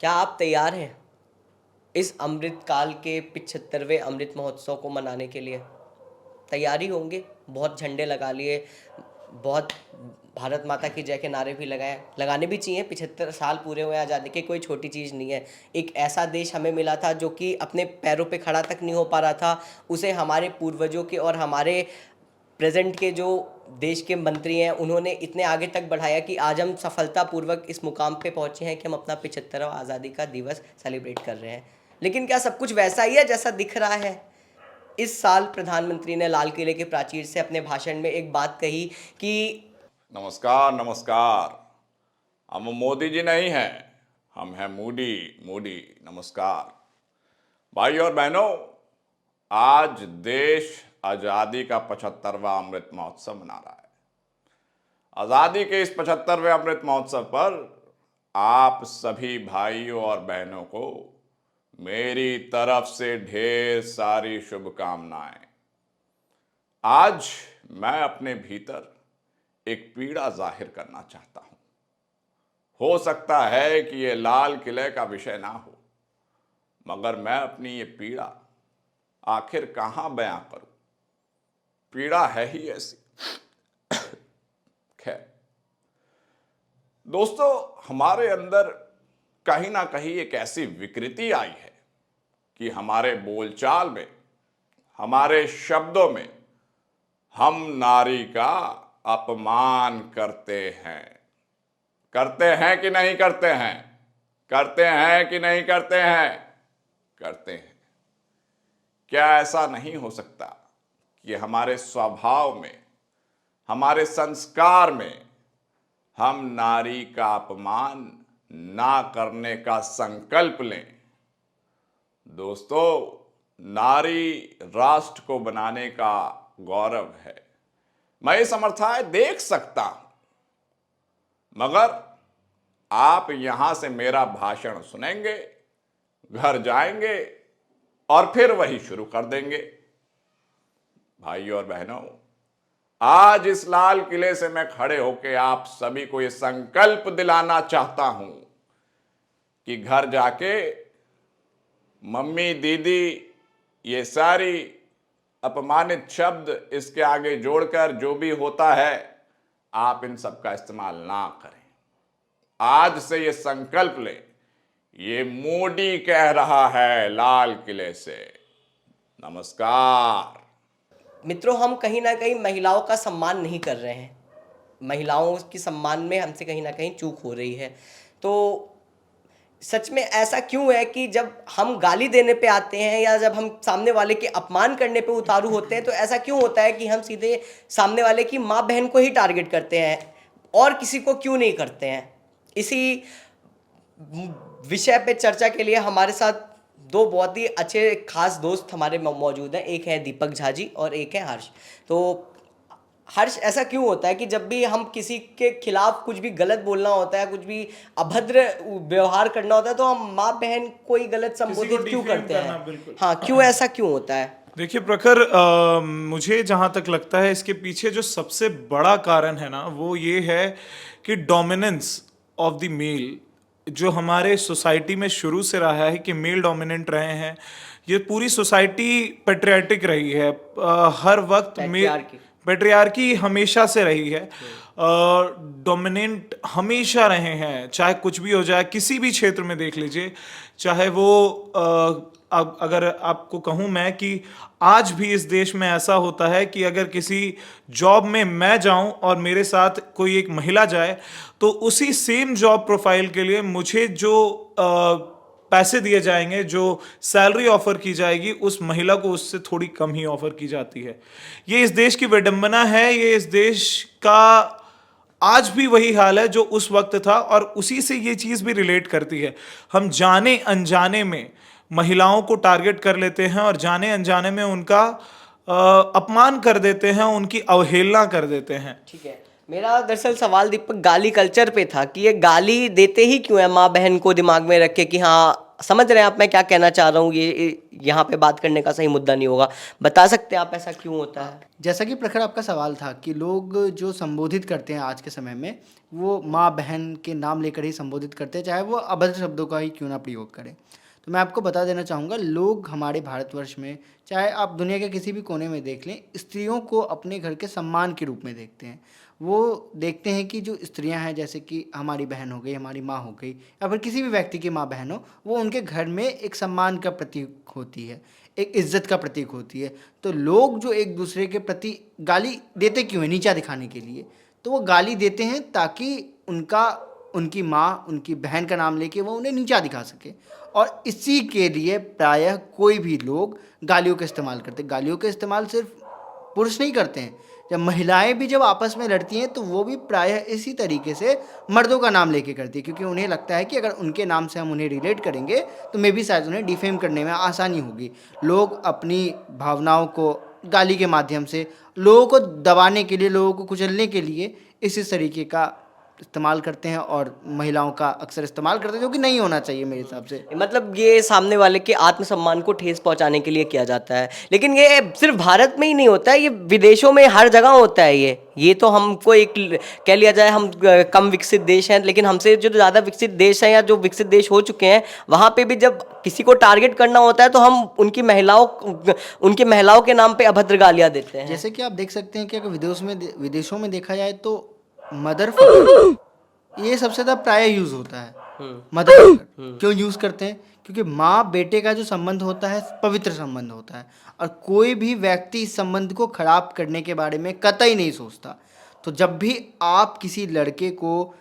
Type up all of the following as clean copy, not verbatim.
क्या आप तैयार हैं इस अमृत काल के 75वें अमृत महोत्सव को मनाने के लिए? तैयारी होंगे, बहुत झंडे लगा लिए, बहुत भारत माता की जय के नारे भी लगाए, लगाने भी चाहिए। 75 साल पूरे हुए आज़ादी के, कोई छोटी चीज़ नहीं है। एक ऐसा देश हमें मिला था जो कि अपने पैरों पे खड़ा तक नहीं हो पा रहा था, उसे हमारे पूर्वजों के और हमारे प्रेजेंट के जो देश के मंत्री हैं उन्होंने इतने आगे तक बढ़ाया कि आज हम सफलतापूर्वक इस मुकाम पे पहुंचे हैं कि हम अपना 75वां आज़ादी का दिवस सेलिब्रेट कर रहे हैं। लेकिन क्या सब कुछ वैसा ही है जैसा दिख रहा है? इस साल प्रधानमंत्री ने लाल किले के प्राचीर से अपने भाषण में एक बात कही कि नमस्कार नमस्कार। हम मोदी जी नहीं हैं, हम हैं मोदी मोदी। नमस्कार भाई और बहनों, आज देश आज़ादी का 75वां अमृत महोत्सव मना रहा है। आज़ादी के इस 75वें अमृत महोत्सव पर आप सभी भाइयों और बहनों को मेरी तरफ से ढेर सारी शुभकामनाएं। आज मैं अपने भीतर एक पीड़ा जाहिर करना चाहता हूं। हो सकता है कि ये लाल किले का विषय ना हो, मगर मैं अपनी ये पीड़ा आखिर कहां बयां करूं? पीड़ा है ही ऐसी। खैर दोस्तों, हमारे अंदर कहीं ना कहीं एक ऐसी विकृति आई है कि हमारे बोलचाल में, हमारे शब्दों में हम नारी का अपमान करते हैं। करते हैं कि नहीं करते हैं? करते हैं कि नहीं करते हैं? करते हैं। क्या ऐसा नहीं हो सकता कि हमारे स्वभाव में, हमारे संस्कार में हम नारी का अपमान ना करने का संकल्प लें? दोस्तों, नारी राष्ट्र को बनाने का गौरव है। मैं ये समर्थाएं देख सकता हूं, मगर आप यहां से मेरा भाषण सुनेंगे, घर जाएंगे और फिर वही शुरू कर देंगे। भाइयों और बहनों, आज इस लाल किले से मैं खड़े होकर आप सभी को यह संकल्प दिलाना चाहता हूं कि घर जाके मम्मी, दीदी, ये सारी अपमानित शब्द इसके आगे जोड़कर जो भी होता है, आप इन सब का इस्तेमाल ना करें। आज से ये संकल्प ले, ये मोदी कह रहा है लाल किले से। नमस्कार। मित्रों, हम कहीं ना कहीं महिलाओं का सम्मान नहीं कर रहे हैं। महिलाओं की सम्मान में हमसे कहीं ना कहीं चूक हो रही है। तो सच में ऐसा क्यों है कि जब हम गाली देने पे आते हैं या जब हम सामने वाले के अपमान करने पे उतारू होते हैं तो ऐसा क्यों होता है कि हम सीधे सामने वाले की माँ बहन को ही टारगेट करते हैं और किसी को क्यों नहीं करते हैं? इसी विषय पे चर्चा के लिए हमारे साथ दो बहुत ही अच्छे खास दोस्त हमारे मौजूद हैं। एक है दीपक झा जी और एक है हर्ष। तो हर्ष, ऐसा क्यों होता है कि जब भी हम किसी के खिलाफ कुछ भी गलत बोलना होता है, कुछ भी अभद्र व्यवहार करना होता है, तो हम माँ बहन को ही गलत संबोधित क्यों करते हैं? हाँ, क्यों ऐसा क्यों होता है? देखिए प्रखर, मुझे जहाँ तक लगता है इसके पीछे जो सबसे बड़ा कारण है ना, वो ये है कि डोमिनेंस ऑफ द मेल जो हमारे सोसाइटी में शुरू से रहा है कि मेल डोमिनेंट रहे हैं। ये पूरी सोसाइटी पेट्रियार्टिक रही है। हर वक्त पेट्रियार्की हमेशा से रही है। डोमिनेंट हमेशा रहे हैं, चाहे कुछ भी हो जाए, किसी भी क्षेत्र में देख लीजिए। चाहे वो अब अगर आपको कहूँ मैं कि आज भी इस देश में ऐसा होता है कि अगर किसी जॉब में मैं जाऊं और मेरे साथ कोई एक महिला जाए, तो उसी सेम जॉब प्रोफाइल के लिए मुझे जो पैसे दिए जाएंगे, जो सैलरी ऑफर की जाएगी, उस महिला को उससे थोड़ी कम ही ऑफर की जाती है। ये इस देश की विडंबना है। ये इस देश का आज भी वही हाल है जो उस वक्त था, और उसी से ये चीज़ भी रिलेट करती है। हम जाने अनजाने में महिलाओं को टारगेट कर लेते हैं और जाने अनजाने में उनका अपमान कर देते हैं, उनकी अवहेलना कर देते हैं। ठीक है, मेरा दरअसल सवाल दीपक गाली कल्चर पे था कि ये गाली देते ही क्यों है माँ बहन को दिमाग में रख के कि हाँ समझ रहे हैं आप मैं क्या कहना चाह रहा हूँ? ये यहाँ पे बात करने का सही मुद्दा नहीं होगा। बता सकते हैं आप ऐसा क्यों होता है? जैसा कि प्रखर आपका सवाल था कि लोग जो संबोधित करते हैं आज के समय में, वो माँ बहन के नाम लेकर ही संबोधित करते हैं, चाहे वो अभद्र शब्दों का ही क्यों ना प्रयोग करें। तो मैं आपको बता देना चाहूँगा, लोग हमारे भारतवर्ष में, चाहे आप दुनिया के किसी भी कोने में देख लें, स्त्रियों को अपने घर के सम्मान के रूप में देखते हैं। वो देखते हैं कि जो स्त्रियां हैं, जैसे कि हमारी बहन हो गई, हमारी माँ हो गई, या फिर किसी भी व्यक्ति की माँ बहन हो, वो उनके घर में एक सम्मान का प्रतीक होती है, एक इज्जत का प्रतीक होती है। तो लोग जो एक दूसरे के प्रति गाली देते क्यों है? नीचा दिखाने के लिए। तो वो गाली देते हैं ताकि उनकी माँ, उनकी बहन का नाम लेके वो उन्हें नीचा दिखा सके, और इसी के लिए प्रायः कोई भी लोग गालियों का इस्तेमाल करते हैं। गालियों का इस्तेमाल सिर्फ पुरुष नहीं करते हैं, जब महिलाएं भी जब आपस में लड़ती हैं तो वो भी प्रायः इसी तरीके से मर्दों का नाम लेके करती है, क्योंकि उन्हें लगता है कि अगर उनके नाम से हम उन्हें रिलेट करेंगे तो मे भी शायद उन्हें डिफेम करने में आसानी होगी। लोग अपनी भावनाओं को गाली के माध्यम से लोगों को दबाने के लिए, लोगों को कुचलने के लिए इसी तरीके का इस्तेमाल करते हैं, और महिलाओं का अक्सर इस्तेमाल करते हैं, जो कि नहीं होना चाहिए मेरे हिसाब से। मतलब ये सामने वाले के आत्मसम्मान को ठेस पहुंचाने के लिए किया जाता है। लेकिन ये सिर्फ भारत में ही नहीं होता है, ये विदेशों में हर जगह होता है। ये तो हमको एक कह लिया जाए, हम कम विकसित देश हैं, लेकिन हमसे जो ज़्यादा विकसित देश हैं या जो विकसित देश हो चुके हैं, वहाँ पे भी जब किसी को टारगेट करना होता है तो हम उनकी महिलाओं के नाम पे अभद्र गालियाँ देते हैं। जैसे कि आप देख सकते हैं कि अगर विदेशों में देखा जाए तो मदर ये सबसे ज़्यादा प्राय यूज़ होता है। मदर क्यों यूज़ करते हैं? क्योंकि माँ बेटे का जो संबंध होता है पवित्र संबंध होता है, और कोई भी व्यक्ति इस संबंध को खराब करने के बारे में कतई नहीं सोचता। तो जब भी आप किसी लड़के को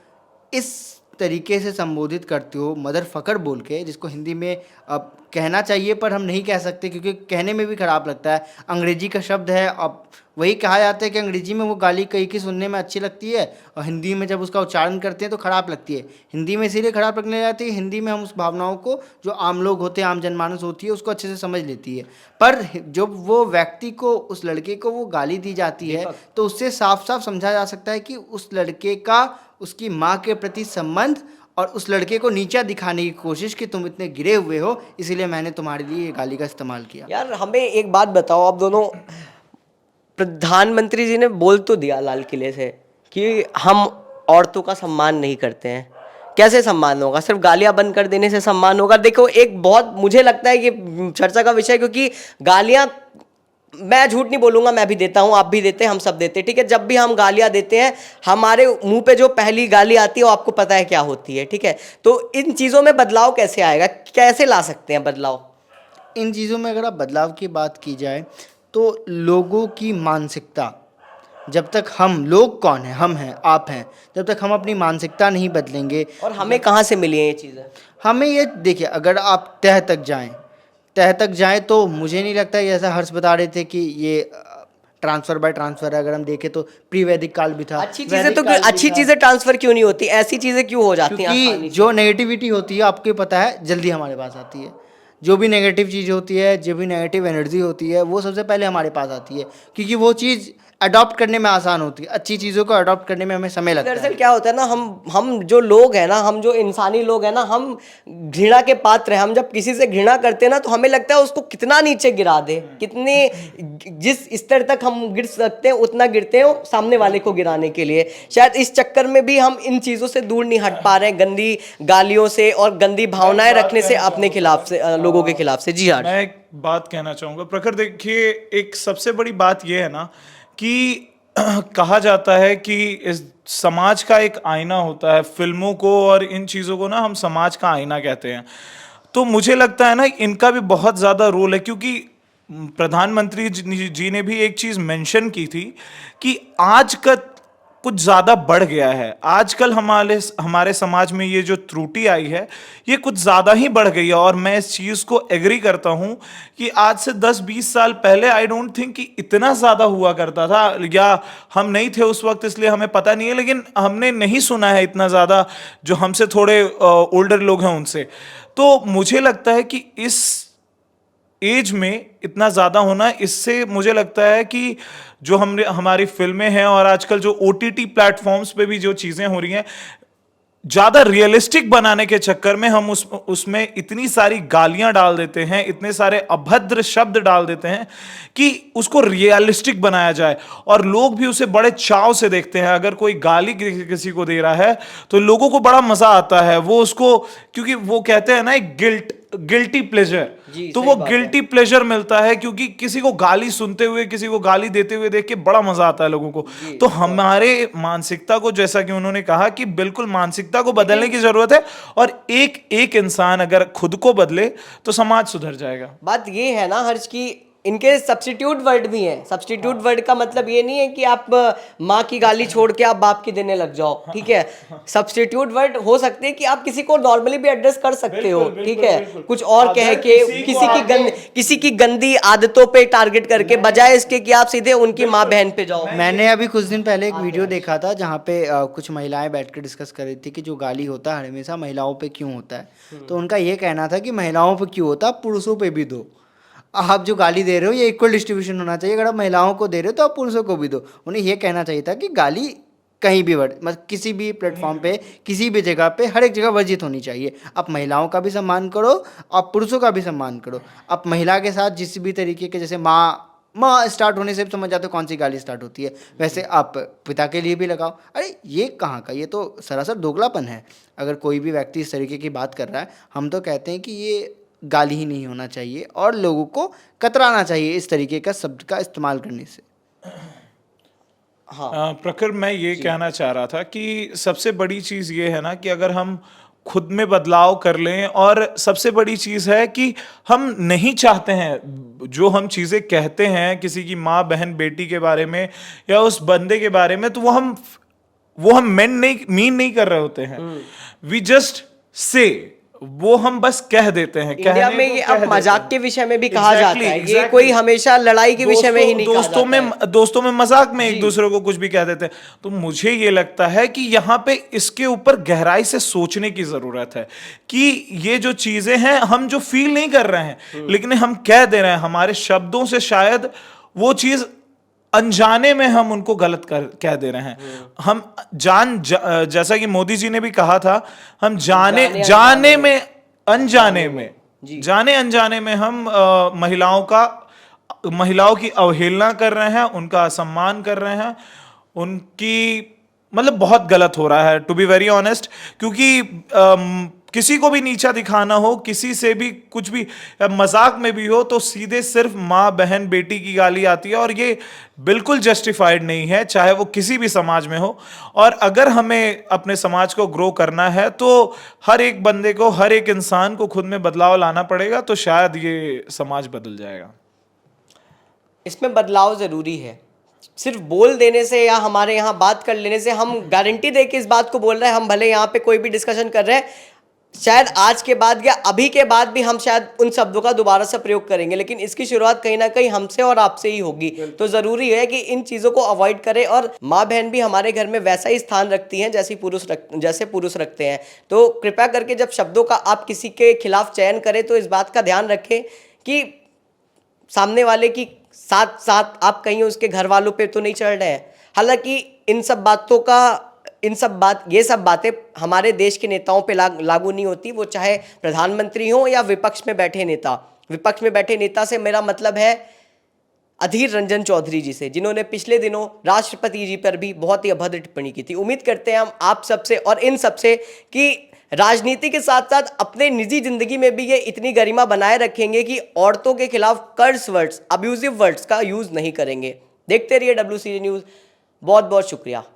इस तरीके से संबोधित करते हो, मदर फकर बोल के, जिसको हिंदी में अब कहना चाहिए पर हम नहीं कह सकते क्योंकि कहने में भी ख़राब लगता है, अंग्रेजी का शब्द है। अब वही कहा जाता है कि अंग्रेजी में वो गाली कहीं की सुनने में अच्छी लगती है, और हिंदी में जब उसका उच्चारण करते हैं तो ख़राब लगती है। हिंदी में इसीलिए ख़राब लगने जाती है, हिंदी में हम उस भावनाओं को, जो आम लोग होते हैं, आम जनमानस होती है, उसको अच्छे से समझ लेती है। पर जब वो व्यक्ति को, उस लड़के को वो गाली दी जाती है, तो उससे साफ साफ समझा जा सकता है कि उस लड़के का उसकी माँ के प्रति संबंध, और उस लड़के को नीचा दिखाने की कोशिश कि तुम इतने गिरे हुए हो, इसीलिए मैंने तुम्हारे लिए ये गाली का इस्तेमाल किया। यार हमें एक बात बताओ, आप दोनों, प्रधानमंत्री जी ने बोल तो दिया लाल किले से कि हम औरतों का सम्मान नहीं करते हैं। कैसे सम्मान होगा? सिर्फ गालियां बंद कर देने से सम्मान होगा? देखो, एक बहुत मुझे लगता है ये चर्चा का विषय, क्योंकि गालियां, मैं झूठ नहीं बोलूंगा, मैं भी देता हूं, आप भी देते हैं, हम सब देते हैं, ठीक है। जब भी हम गालियां देते हैं, हमारे मुंह पे जो पहली गाली आती है वो आपको पता है क्या होती है, ठीक है। तो इन चीज़ों में बदलाव कैसे आएगा? कैसे ला सकते हैं बदलाव? इन चीज़ों में अगर आप बदलाव की बात की जाए तो लोगों की मानसिकता, जब तक हम, लोग कौन है? हम हैं, आप हैं, जब तक हम अपनी मानसिकता नहीं बदलेंगे। और हमें कहाँ से मिली है ये चीज़ें? हमें ये देखिए, अगर आप तह तक जाएं तो मुझे नहीं लगता, ये ऐसा हर्ष बता रहे थे कि ये ट्रांसफ़र बाय ट्रांसफ़र है। अगर हम देखें तो प्री वैदिक काल भी था। अच्छी चीज़ें ट्रांसफ़र क्यों नहीं होती? ऐसी चीज़ें क्यों हो जाती हैं क्योंकि आसानी से? जो नेगेटिविटी होती है, आपको पता है, जल्दी हमारे पास आती है। जो भी नेगेटिव चीज़ होती है, जो भी नेगेटिव एनर्जी होती है, वो सबसे पहले हमारे पास आती है, क्योंकि वो चीज़ अडॉप्ट करने में आसान होती है। अच्छी चीज़ों को अडॉप्ट करने में हमें समय लगता है। दरअसल क्या होता है ना, हम जो लोग हैं ना, हम जो इंसानी लोग हैं ना, हम घृणा के पात्र हैं। हम जब किसी से घृणा करते हैं ना, तो हमें लगता है उसको कितना नीचे गिरा दे, कितने, जिस स्तर तक हम गिर सकते हैं उतना गिरते हैं सामने वाले को गिराने के लिए। शायद इस चक्कर में भी हम इन चीज़ों से दूर नहीं हट पा रहे हैं, गंदी गालियों से और गंदी भावनाएं रखने से अपने खिलाफ से, लोगों के खिलाफ से। जी हाँ, मैं एक बात कहना चाहूंगा प्रखर। देखिए, एक सबसे बड़ी बात यह है ना कि कहा जाता है कि इस समाज का एक आईना होता है। फिल्मों को और इन चीज़ों को ना हम समाज का आईना कहते हैं। तो मुझे लगता है ना, इनका भी बहुत ज़्यादा रोल है, क्योंकि प्रधानमंत्री जी ने भी एक चीज़ मेंशन की थी कि आज का कुछ ज़्यादा बढ़ गया है। आजकल हमारे समाज में ये जो त्रुटि आई है, ये कुछ ज़्यादा ही बढ़ गई है। और मैं इस चीज़ को एग्री करता हूँ कि आज से 10-20 साल पहले आई डोंट थिंक कि इतना ज़्यादा हुआ करता था, या हम नहीं थे उस वक्त इसलिए हमें पता नहीं है, लेकिन हमने नहीं सुना है इतना ज़्यादा जो हमसे थोड़े ओल्डर लोग हैं उनसे। तो मुझे लगता है कि इस एज में इतना ज़्यादा होना, इससे मुझे लगता है कि जो हमारी फिल्में हैं और आजकल जो OTT प्लेटफॉर्म्स पे भी जो चीज़ें हो रही हैं, ज्यादा रियलिस्टिक बनाने के चक्कर में हम उसमें इतनी सारी गालियां डाल देते हैं, इतने सारे अभद्र शब्द डाल देते हैं कि उसको रियलिस्टिक बनाया जाए, और लोग भी उसे बड़े चाव से देखते हैं। अगर कोई गाली किसी को दे रहा है तो लोगों को बड़ा मजा आता है, वो उसको, क्योंकि वो कहते हैं ना एक गिल्टी प्लेजर, तो वो गिल्टी प्लेजर मिलता है, क्योंकि किसी को गाली सुनते हुए, किसी को गाली देते हुए देख के बड़ा मजा आता है लोगों को। तो हमारे मानसिकता को, जैसा कि उन्होंने कहा कि बिल्कुल मानसिकता को बदलने की जरूरत है, और एक एक इंसान अगर खुद को बदले तो समाज सुधर जाएगा। बात ये है ना हर्ष की इनके सब्स्टिट्यूट वर्ड भी हैं। सब्स्टिट्यूट वर्ड का मतलब ये नहीं है कि आप माँ की गाली छोड़ के आप बाप की देने लग जाओ, ठीक है। सब्स्टिट्यूट वर्ड हो सकते हैं कि आप किसी को नॉर्मली भी एड्रेस कर सकते हो, ठीक है, कुछ और कह के किसी की गंदी आदतों पे टारगेट करके, बजाय इसके कि आप सीधे उनकी माँ बहन पे जाओ। मैंने अभी कुछ दिन पहले एक वीडियो देखा था जहाँ पे कुछ महिलाएं बैठ कर डिस्कस कर रही थी कि जो गाली होता है हमेशा महिलाओं पे क्यों होता है। तो उनका ये कहना था कि महिलाओं पे क्यों होता, पुरुषों पे भी दो। आप जो गाली दे रहे हो ये इक्वल डिस्ट्रीब्यूशन होना चाहिए। अगर आप महिलाओं को दे रहे हो तो आप पुरुषों को भी दो। उन्हें ये कहना चाहिए था कि गाली कहीं भी मतलब किसी भी प्लेटफॉर्म पे, किसी भी जगह पे, हर एक जगह वर्जित होनी चाहिए। आप महिलाओं का भी सम्मान करो, आप पुरुषों का भी सम्मान करो। आप महिला के साथ जिस भी तरीके के, जैसे माँ स्टार्ट होने से समझ जाते हो कौन सी गाली स्टार्ट होती है, वैसे आप पिता के लिए भी लगाओ। अरे ये कहाँ का, ये तो सरासर दोगलापन है। अगर कोई भी व्यक्ति इस तरीके की बात कर रहा है, हम तो कहते हैं कि ये गाली ही नहीं होना चाहिए और लोगों को कतराना चाहिए इस तरीके का शब्द का इस्तेमाल करने से। हाँ प्रखर, मैं ये कहना चाह रहा था कि सबसे बड़ी चीज़ ये है ना कि अगर हम खुद में बदलाव कर लें, और सबसे बड़ी चीज़ है कि हम नहीं चाहते हैं जो हम चीज़ें कहते हैं किसी की माँ बहन बेटी के बारे में या उस बंदे के बारे में, तो वो हम मीन नहीं कर रहे होते हैं। वी जस्ट से, वो हम बस कह देते हैं। इंडिया में ये अब मजाक के विषय में भी कहा जाता है, ये कोई हमेशा लड़ाई के विषय में ही नहीं कहा जाता है। दोस्तों में मजाक में एक दूसरे को कुछ भी कह देते हैं। तो मुझे ये लगता है कि यहाँ पे इसके ऊपर गहराई से सोचने की जरूरत है कि ये जो चीजें हैं हम जो फील नहीं कर रहे हैं लेकिन हम कह दे रहे हैं, हमारे शब्दों से शायद वो चीज अनजाने में हम उनको गलत कह दे रहे हैं। हम जैसा कि मोदी जी ने भी कहा था, हम जाने अनजाने में हम महिलाओं की अवहेलना कर रहे हैं, उनका असम्मान कर रहे हैं, उनकी मतलब बहुत गलत हो रहा है, टू बी वेरी ऑनेस्ट। क्योंकि किसी को भी नीचा दिखाना हो, किसी से भी कुछ भी मजाक में भी हो, तो सीधे सिर्फ माँ बहन बेटी की गाली आती है, और ये बिल्कुल जस्टिफाइड नहीं है, चाहे वो किसी भी समाज में हो। और अगर हमें अपने समाज को ग्रो करना है तो हर एक बंदे को, हर एक इंसान को खुद में बदलाव लाना पड़ेगा, तो शायद ये समाज बदल जाएगा। इसमें बदलाव जरूरी है। सिर्फ बोल देने से या हमारे यहाँ बात कर लेने से, हम गारंटी दे के इस बात को बोल रहे हैं, हम भले यहाँ पे कोई भी डिस्कशन कर रहे हैं, शायद आज के बाद या अभी के बाद भी हम शायद उन शब्दों का दोबारा से प्रयोग करेंगे, लेकिन इसकी शुरुआत कहीं ना कहीं हमसे और आपसे ही होगी। तो ज़रूरी है कि इन चीज़ों को अवॉइड करें। और माँ बहन भी हमारे घर में वैसा ही स्थान रखती हैं जैसे पुरुष रखते हैं। तो कृपया करके जब शब्दों का आप किसी के खिलाफ चयन करें तो इस बात का ध्यान रखें कि सामने वाले की साथ साथ आप कहीं उसके घर वालों पे तो नहीं चढ़ रहे हैं। हालांकि ये सब बातें हमारे देश के नेताओं पे लागू नहीं होती, वो चाहे प्रधानमंत्री हो या विपक्ष में बैठे नेता। विपक्ष में बैठे नेता से मेरा मतलब है अधीर रंजन चौधरी जी से, जिन्होंने पिछले दिनों राष्ट्रपति जी पर भी बहुत ही अभद्र टिप्पणी की थी। उम्मीद करते हैं हम आप सबसे और इन सबसे कि राजनीति के साथ साथ अपने निजी जिंदगी में भी ये इतनी गरिमा बनाए रखेंगे कि औरतों के खिलाफ कर्स वर्ड्स, अब्यूजिव वर्ड्स का यूज नहीं करेंगे। देखते रहिए WCG न्यूज़। बहुत बहुत शुक्रिया।